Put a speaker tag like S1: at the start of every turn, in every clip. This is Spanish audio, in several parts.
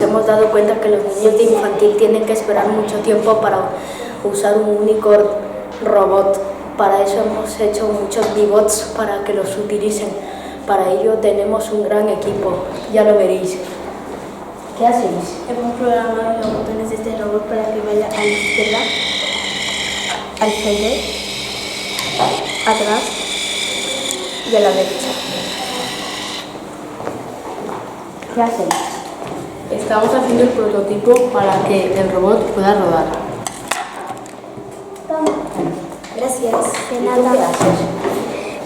S1: hemos dado cuenta que los niños de infantil tienen que esperar mucho tiempo para usar un único robot. Para eso hemos hecho muchos beebots para que los utilicen. Para ello tenemos un gran equipo, ya lo veréis. ¿Qué hacéis?
S2: Hemos programado los botones de este robot para que vaya a la izquierda, al frente, atrás y a la derecha.
S1: ¿Qué hacéis?
S3: Estamos haciendo el prototipo para que el robot pueda rodar.
S2: Gracias.
S1: ¿De nada? ¿Qué haces?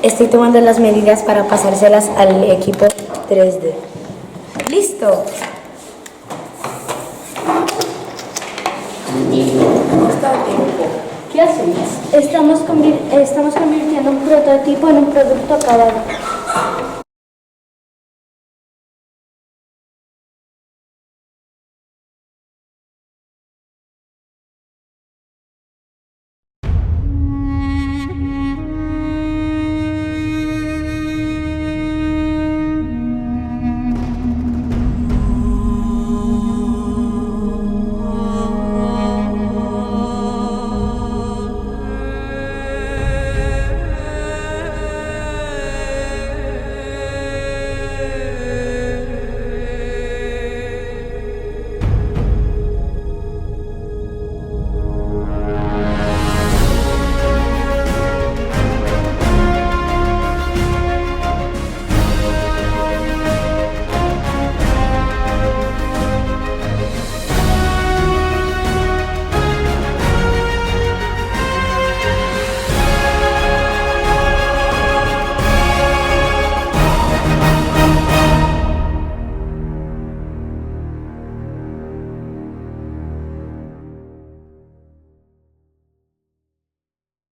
S4: Estoy tomando las medidas para pasárselas al equipo 3D. ¡Listo!
S1: ¿Qué hacéis?
S2: Estamos convirtiendo un prototipo en un producto acabado.